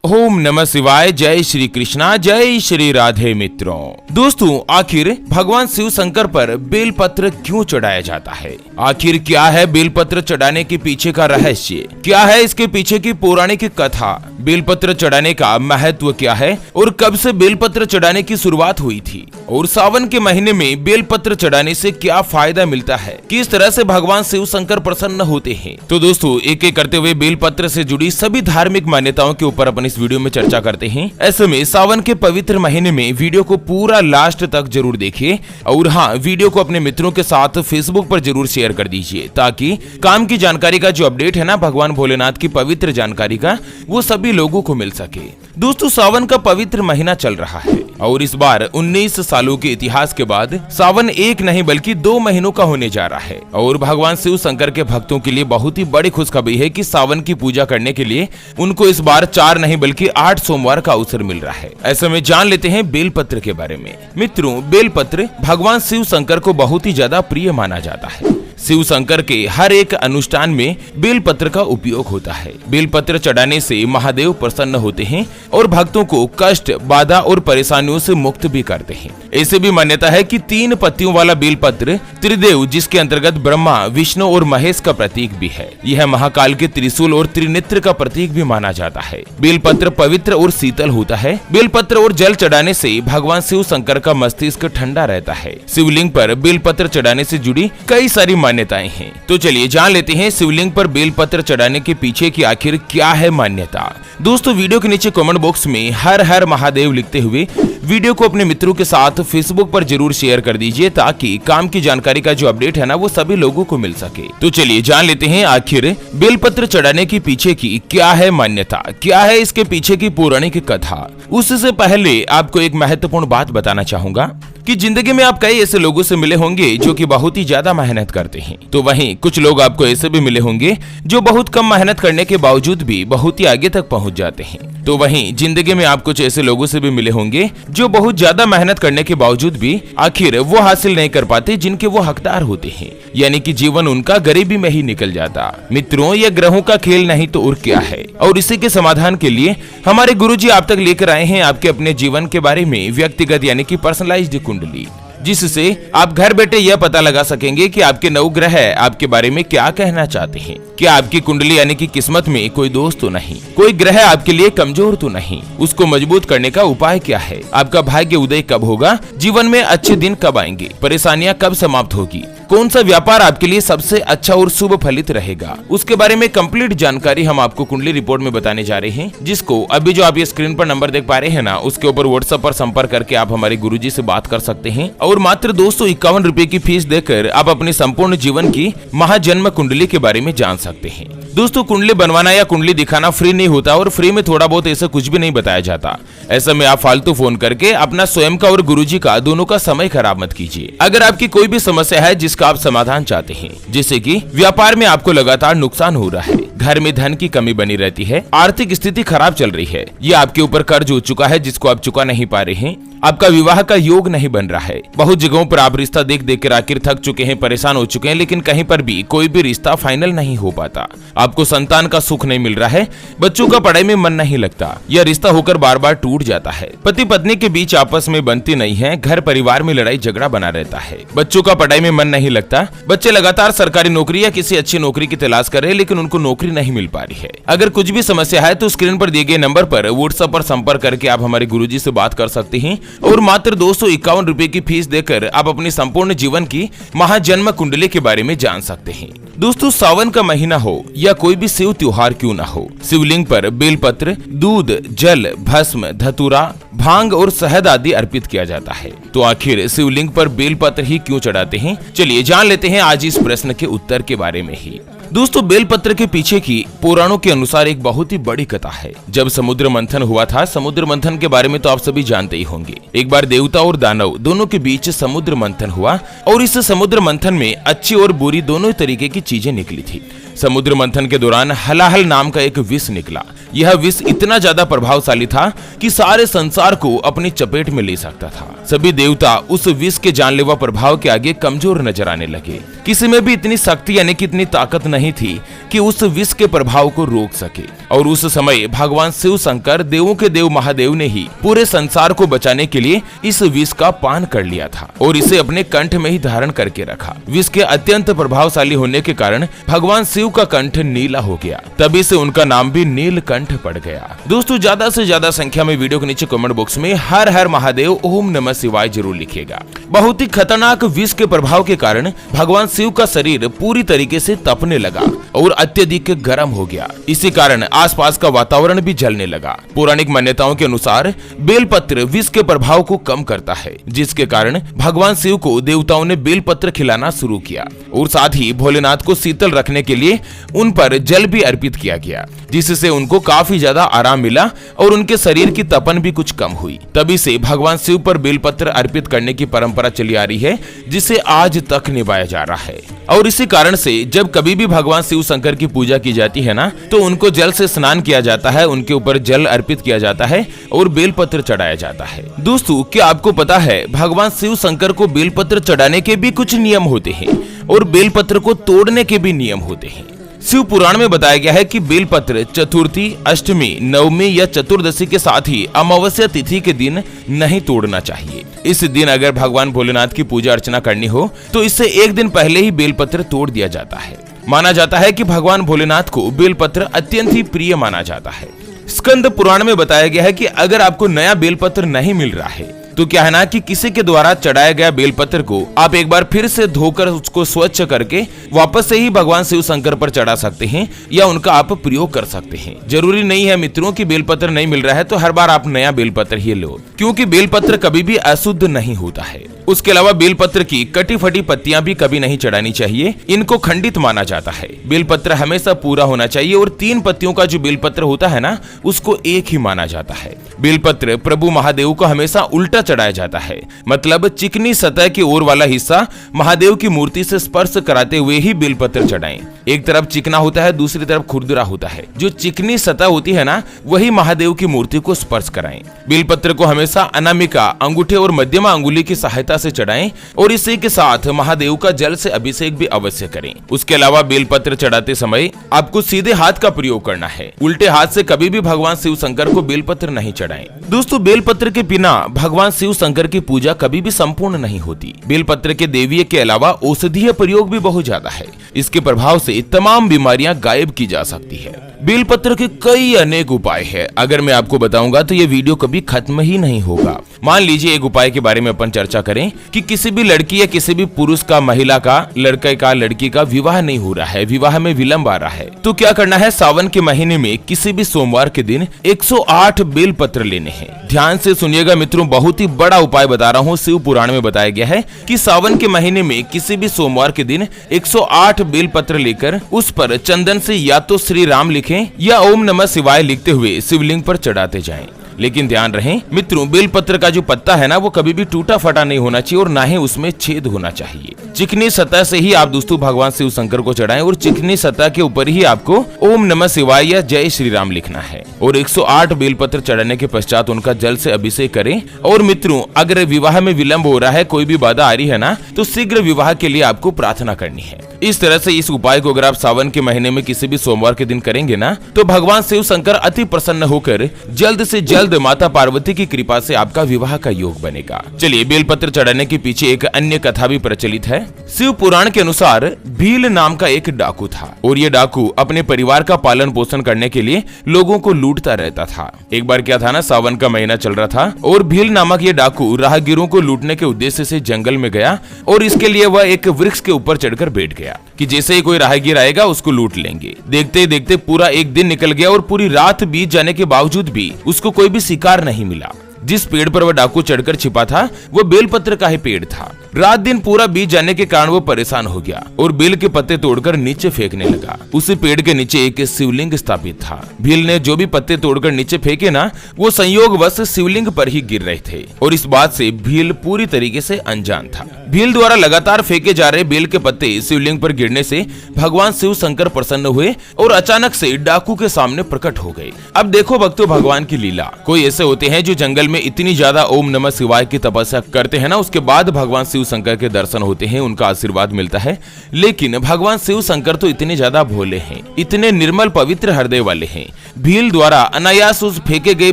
ओम नमः शिवाय। जय श्री कृष्णा, जय श्री राधे। मित्रों दोस्तों, आखिर भगवान शिव शंकर पर बेलपत्र क्यों चढ़ाया जाता है? आखिर क्या है बेलपत्र चढ़ाने के पीछे का रहस्य? क्या है इसके पीछे की पौराणिक कथा? बेलपत्र चढ़ाने का महत्व क्या है और कब से बेलपत्र चढ़ाने की शुरुआत हुई थी? और सावन के महीने में बेलपत्र चढ़ाने से क्या फायदा मिलता है? किस तरह से भगवान शिव शंकर प्रसन्न होते हैं? तो दोस्तों, एक एक करते हुए बेलपत्र से जुड़ी सभी धार्मिक मान्यताओं के ऊपर अपन इस वीडियो में चर्चा करते हैं। ऐसे में सावन के पवित्र महीने में वीडियो को पूरा लास्ट तक जरूर देखिए और हाँ, वीडियो को अपने मित्रों के साथ फेसबुक पर जरूर शेयर कर दीजिए ताकि काम की जानकारी का जो अपडेट है ना, भगवान भोलेनाथ की पवित्र जानकारी का, वो सभी लोगों को मिल सके। दोस्तों, सावन का पवित्र महीना चल रहा है और इस बार 19 सालों के इतिहास के बाद सावन एक नहीं बल्कि 2 महीनों का होने जा रहा है। और भगवान शिव शंकर के भक्तों के लिए बहुत ही बड़ी खुशखबरी है कि सावन की पूजा करने के लिए उनको इस बार 4 नहीं बल्कि 8 सोमवार का अवसर मिल रहा है। ऐसे में जान लेते हैं बेलपत्र के बारे में। मित्रों, बेलपत्र भगवान शिव शंकर को बहुत ही ज्यादा प्रिय माना जाता है। शिव शंकर के हर एक अनुष्ठान में बेलपत्र का उपयोग होता है। बेलपत्र चढ़ाने से महादेव प्रसन्न होते हैं और भक्तों को कष्ट, बाधा और परेशानियों से मुक्त भी करते हैं। ऐसे भी मान्यता है कि 3 पत्तियों वाला बेलपत्र त्रिदेव, जिसके अंतर्गत ब्रह्मा, विष्णु और महेश का प्रतीक भी है। यह महाकाल के त्रिशूल और त्रिनेत्र का प्रतीक भी माना जाता है। बेलपत्र पवित्र और शीतल होता है। बेलपत्र और जल चढ़ाने से भगवान शिव शंकर का मस्तिष्क ठंडा रहता है। शिवलिंग पर बेलपत्र चढ़ाने से जुड़ी कई सारी मान्यताएं हैं। तो चलिए जान लेते हैं शिवलिंग पर बेलपत्र चढ़ाने के पीछे की आखिर क्या है मान्यता। दोस्तों, वीडियो के नीचे कमेंट बॉक्स में हर हर महादेव लिखते हुए वीडियो को अपने मित्रों के साथ फेसबुक पर जरूर शेयर कर दीजिए ताकि काम की जानकारी का जो अपडेट है ना, वो सभी लोगों को मिल सके। तो चलिए जान लेते हैं आखिर बेलपत्र चढ़ाने के पीछे की क्या है मान्यता, क्या है इसके पीछे की पौराणिक कथा। उससे पहले आपको एक महत्वपूर्ण बात बताना चाहूंगा कि जिंदगी में आप कई ऐसे लोगों से मिले होंगे जो कि बहुत ही ज्यादा मेहनत करते हैं, तो वहीं कुछ लोग आपको ऐसे भी मिले होंगे जो बहुत कम मेहनत करने के बावजूद भी बहुत ही आगे तक पहुंच जाते हैं। तो वहीं जिंदगी में आप कुछ ऐसे लोगों से भी मिले होंगे जो बहुत ज्यादा मेहनत करने के बावजूद भी आखिर वो हासिल नहीं कर पाते जिनके वो हकदार होते हैं, यानी कि जीवन उनका गरीबी में ही निकल जाता। मित्रों, यह ग्रहों का खेल नहीं तो और क्या है। और इसी के समाधान के लिए हमारे गुरुजी आप तक लेकर आए हैं आपके अपने जीवन के बारे में व्यक्तिगत यानी कि पर्सनलाइज्ड कुंडली, जिससे आप घर बैठे यह पता लगा सकेंगे कि आपके नवग्रह आपके बारे में क्या कहना चाहते हैं। क्या आपकी कुंडली यानी कि किस्मत में कोई दोष तो नहीं, कोई ग्रह आपके लिए कमजोर तो नहीं, उसको मजबूत करने का उपाय क्या है, आपका भाग्य उदय कब होगा, जीवन में अच्छे दिन कब आएंगे, परेशानियां कब समाप्त होगी, कौन सा व्यापार आपके लिए सबसे अच्छा और शुभ फलित रहेगा, उसके बारे में कंप्लीट जानकारी हम आपको कुंडली रिपोर्ट में बताने जा रहे हैं, जिसको अभी जो आप ये स्क्रीन पर नंबर देख पा रहे हैं ना, उसके ऊपर व्हाट्सएप पर संपर्क करके आप हमारे गुरुजी से बात कर सकते हैं। और मात्र 251 रुपए की फीस देकर आप अपने संपूर्ण जीवन की महाजन्म कुंडली के बारे में जान सकते हैं। दोस्तों, कुंडली बनवाना या कुंडली दिखाना फ्री नहीं होता और फ्री में थोड़ा बहुत ऐसा कुछ भी नहीं बताया जाता। ऐसे में आप फालतू फोन करके अपना स्वयं का और गुरुजी का दोनों का समय खराब मत कीजिए। अगर आपकी कोई भी समस्या है जिसका आप समाधान चाहते हैं, जैसे कि व्यापार में आपको लगातार नुकसान हो रहा है, घर में धन की कमी बनी रहती है, आर्थिक स्थिति खराब चल रही है, या आपके ऊपर कर्ज हो चुका है जिसको आप चुका नहीं पा रहे हैं, आपका विवाह का योग नहीं बन रहा है, बहुत जगहों पर आप रिश्ता देख देख कर आखिर थक चुके हैं, परेशान हो चुके हैं, लेकिन कहीं पर भी कोई भी रिश्ता फाइनल नहीं हो पाता, आपको संतान का सुख नहीं मिल रहा है, बच्चों का पढ़ाई में मन नहीं लगता, यह रिश्ता होकर बार बार टूट जाता है, पति पत्नी के बीच आपस में बनती नहीं है, घर परिवार में लड़ाई झगड़ा बना रहता है, बच्चों का पढ़ाई में मन नहीं लगता, बच्चे लगातार सरकारी नौकरी या किसी अच्छी नौकरी की तलाश कर रहे हैं लेकिन उनको नौकरी नहीं मिल पा रही है। अगर कुछ भी समस्या है तो स्क्रीन पर दिए गए नंबर पर व्हाट्सएप पर संपर्क करके आप हमारे गुरुजी से बात कर सकते हैं और मात्र 251 रुपए की फीस देकर आप अपनी संपूर्ण जीवन की महाजन्म कुंडली के बारे में जान सकते हैं। दोस्तों, सावन का महीना हो या कोई भी शिव त्योहार क्यों ना हो, शिवलिंग पर बेलपत्र, दूध, जल, भस्म, धतूरा, भांग और शहद आदि अर्पित किया जाता है। तो आखिर शिवलिंग पर बेलपत्र ही क्यों चढ़ाते हैं, चलिए जान लेते हैं आज इस प्रश्न के उत्तर के बारे में ही। दोस्तों, बेलपत्र के पीछे की पुराणों के अनुसार एक बहुत ही बड़ी कथा है। जब समुद्र मंथन हुआ था, समुद्र मंथन के बारे में तो आप सभी जानते ही होंगे। एक बार देवता और दानव दोनों के बीच समुद्र मंथन हुआ और इस समुद्र मंथन में अच्छी और बुरी दोनों तरीके की चीजें निकली थी। समुद्र मंथन के दौरान हलाहल नाम का एक विष निकला, यह विष इतना ज्यादा प्रभावशाली था कि सारे संसार को अपनी चपेट में ले सकता था। सभी देवता उस विष के जानलेवा प्रभाव के आगे कमजोर नजर आने लगे। किसी में भी इतनी शक्ति यानी कि इतनी ताकत नहीं थी कि उस विष के प्रभाव को रोक सके। और उस समय भगवान शिव शंकर, देवों के देव महादेव ने ही पूरे संसार को बचाने के लिए इस विष का पान कर लिया था और इसे अपने कंठ में ही धारण करके रखा। विष के अत्यंत प्रभावशाली होने के कारण भगवान शिव का कंठ नीला हो गया, तभी से उनका नाम भी नीलकंठ पड़ गया। दोस्तों, ज्यादा से ज्यादा संख्या में वीडियो के नीचे कमेंट बॉक्स में हर हर महादेव ओम नमः शिवाय जरूर लिखिएगा। बहुत ही खतरनाक विष के प्रभाव के कारण भगवान शिव का शरीर पूरी तरीके से तपने लगा और अत्यधिक गर्म हो गया। इसी कारण आसपास का वातावरण भी जलने लगा। पौराणिक मान्यताओं के अनुसार बेलपत्र विष के प्रभाव को कम करता है, जिसके कारण भगवान शिव को देवताओं ने बेलपत्र खिलाना शुरू किया और साथ ही भोलेनाथ को शीतल रखने के लिए उन पर जल भी अर्पित किया गया, जिससे उनको काफी ज्यादा आराम मिला और उनके शरीर की तपन भी कुछ कम हुई। तभी से भगवान शिव पर बेलपत्र अर्पित करने की परंपरा चली आ रही है, जिसे आज तक निभाया जा रहा है। और इसी कारण से जब कभी भी भगवान शिव शंकर की पूजा की जाती है ना, तो उनको जल से स्नान किया जाता है, उनके ऊपर जल अर्पित किया जाता है और बेलपत्र चढ़ाया जाता है। दोस्तों, क्या आपको पता है भगवान शिव शंकर को बेलपत्र चढ़ाने के भी कुछ नियम होते हैं और बेलपत्र को तोड़ने के भी नियम होते हैं। शिव पुराण में बताया गया है कि बेलपत्र चतुर्थी, अष्टमी, नवमी या चतुर्दशी के साथ ही अमावस्या तिथि के दिन नहीं तोड़ना चाहिए। इस दिन अगर भगवान भोलेनाथ की पूजा अर्चना करनी हो तो इससे एक दिन पहले ही बेलपत्र तोड़ दिया जाता है। माना जाता है कि भगवान भोलेनाथ को बेलपत्र अत्यंत ही प्रिय माना जाता है। स्कंद पुराण में बताया गया है कि अगर आपको नया बेलपत्र नहीं मिल रहा है तो क्या है ना कि किसी के द्वारा चढ़ाया गया बेलपत्र को आप एक बार फिर से धोकर उसको स्वच्छ करके वापस से ही भगवान शिव शंकर पर चढ़ा सकते हैं या उनका आप प्रयोग कर सकते हैं। जरूरी नहीं है मित्रों कि बेलपत्र नहीं मिल रहा है तो हर बार आप नया बेलपत्र ही लो, क्योंकि बेलपत्र कभी भी अशुद्ध नहीं होता है। उसके अलावा बेलपत्र की कटी फटी पत्तियां भी कभी नहीं चढ़ानी चाहिए, इनको खंडित माना जाता है। बेलपत्र हमेशा पूरा होना चाहिए और 3 पत्तियों का जो बेलपत्र होता है ना, उसको एक ही माना जाता है। बेलपत्र प्रभु महादेव को हमेशा उल्टा चढ़ाया जाता है, मतलब चिकनी सतह की ओर वाला हिस्सा महादेव की मूर्ति से स्पर्श कराते हुए ही बेलपत्र चढ़ाएं। एक तरफ चिकना होता है, दूसरी तरफ खुरदुरा होता है। जो चिकनी सतह होती है ना, वही महादेव की मूर्ति को स्पर्श कराएं। बेलपत्र को हमेशा अनामिका, अंगूठे और मध्यमा अंगुली की सहायता से चढ़ाएं और इसी के साथ महादेव का जल से अभिषेक भी अवश्य करें। उसके अलावा बेलपत्र चढ़ाते समय आपको सीधे हाथ का प्रयोग करना है, उल्टे हाथ से कभी भी भगवान शिव शंकर को बेलपत्र नहीं चढ़ाएं। दोस्तों, बेलपत्र के बिना भगवान शिव शंकर की पूजा कभी भी संपूर्ण नहीं होती। बेलपत्र के देवीय के अलावा औषधीय प्रयोग भी बहुत ज्यादा है। इसके प्रभाव से तमाम बीमारियां गायब की जा सकती है। बेलपत्र के कई अनेक उपाय है, अगर मैं आपको बताऊंगा तो ये वीडियो कभी खत्म ही नहीं होगा। मान लीजिए एक उपाय के बारे में अपन चर्चा करें कि किसी भी लड़की या किसी भी पुरुष का, महिला का, लड़के का, लड़की का विवाह नहीं हो रहा है, विवाह में विलंब आ रहा है, तो क्या करना है, सावन के महीने में किसी भी सोमवार के दिन 108 बेलपत्र लेने हैं। ध्यान से सुनिएगा मित्रों, बहुत ही बड़ा उपाय बता रहा हूँ। शिव पुराण में बताया गया है कि सावन के महीने में किसी भी सोमवार के दिन 108 बेलपत्र लेकर उस पर चंदन से या तो श्री राम लिखें या ओम नमः शिवाय लिखते हुए शिवलिंग पर चढ़ाते जाएं। लेकिन ध्यान रहे मित्रों, बेलपत्र का जो पत्ता है ना, वो कभी भी टूटा फटा नहीं होना चाहिए और ना ही उसमें छेद होना चाहिए। चिकनी सतह से ही आप दोस्तों भगवान शिव शंकर को चढ़ाएं और चिकनी सतह के ऊपर ही आपको ओम नमः शिवाय या जय श्री राम लिखना है और 108 बेलपत्र चढ़ाने के पश्चात उनका जल से अभिषेक करें। और मित्रों, अगर विवाह में विलंब हो रहा है, कोई भी बाधा आ रही है ना, तो शीघ्र विवाह के लिए आपको प्रार्थना करनी है। इस तरह से इस उपाय को अगर आप सावन के महीने में किसी भी सोमवार के दिन करेंगे ना, तो भगवान शिव शंकर अति प्रसन्न होकर जल्द से जल्द माता पार्वती की कृपा से आपका विवाह का योग बनेगा। चलिए, बेलपत्र चढ़ाने के पीछे एक अन्य कथा भी प्रचलित है। शिव पुराण के अनुसार भील नाम का एक डाकू था और ये डाकू अपने परिवार का पालन पोषण करने के लिए लोगों को लूटता रहता था। एक बार क्या था ना, सावन का महीना चल रहा था और भील नामक ये डाकू राहगीरों को लूटने के उद्देश्य से जंगल में गया और इसके लिए वह एक वृक्ष के ऊपर चढ़कर बैठ गया कि जैसे ही कोई राहगीर आएगा उसको लूट लेंगे। देखते देखते पूरा एक दिन निकल गया और पूरी रात बीत जाने के बावजूद भी उसको कोई भी शिकार नहीं मिला। जिस पेड़ पर वह डाकू चढ़कर छिपा था वो बेलपत्र का ही पेड़ था। रात दिन पूरा बीत जाने के कारण वो परेशान हो गया और बेल के पत्ते तोड़कर नीचे फेंकने लगा। उसी पेड़ के नीचे एक शिवलिंग स्थापित था। भील ने जो भी पत्ते तोड़कर नीचे फेंके ना, वो संयोगवश शिवलिंग पर ही गिर रहे थे और इस बात से भील पूरी तरीके से अनजान था। भील द्वारा लगातार फेंके जा रहे बेल के पत्ते शिवलिंग पर गिरने से भगवान शिव शंकर प्रसन्न हुए और अचानक से डाकू के सामने प्रकट हो गए। अब देखो भक्तों, भगवान की लीला। कोई ऐसे होते हैं जो जंगल में इतनी ज्यादा ओम नमः शिवाय की तपस्या करते हैं ना, उसके बाद भगवान शिव शंकर के दर्शन होते हैं, उनका आशीर्वाद मिलता है। लेकिन भगवान शिव शंकर तो इतने ज्यादा भोले हैं, इतने निर्मल पवित्र हृदय वाले हैं। भील द्वारा अनायास उस फेंके गए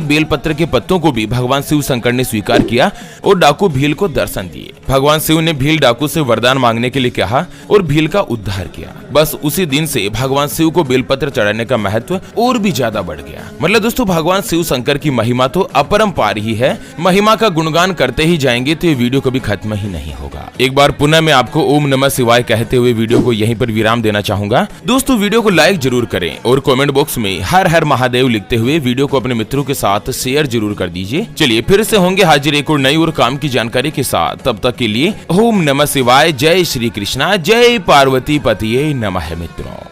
बेलपत्र के पत्तों को भी भगवान शिव शंकर ने स्वीकार किया और डाकू भील को दर्शन दिए। भगवान शिव ने भील डाकू से वरदान मांगने के लिए कहा और भील का उद्धार किया। बस उसी दिन से भगवान शिव को बेलपत्र चढ़ाने का महत्व और भी ज्यादा बढ़ गया। मतलब दोस्तों, भगवान शिव शंकर की महिमा तो अपरंपार ही है। महिमा का गुणगान करते ही जाएंगे तो ये वीडियो कभी खत्म ही नहीं होगा। एक बार पुनः मैं आपको ओम नमः शिवाय कहते हुए वीडियो को यहीं पर विराम देना चाहूंगा। दोस्तों, वीडियो को लाइक जरूर करें और कमेंट बॉक्स में हर हर महादेव लिखते हुए वीडियो को अपने मित्रों के साथ शेयर जरूर कर दीजिए। चलिए फिर से होंगे हाजिर एक और नई और काम की जानकारी के साथ। तब तक के लिए ओम नमः शिवाय। जय श्री कृष्णा, जय पार्वती पतिये नमः मित्रों।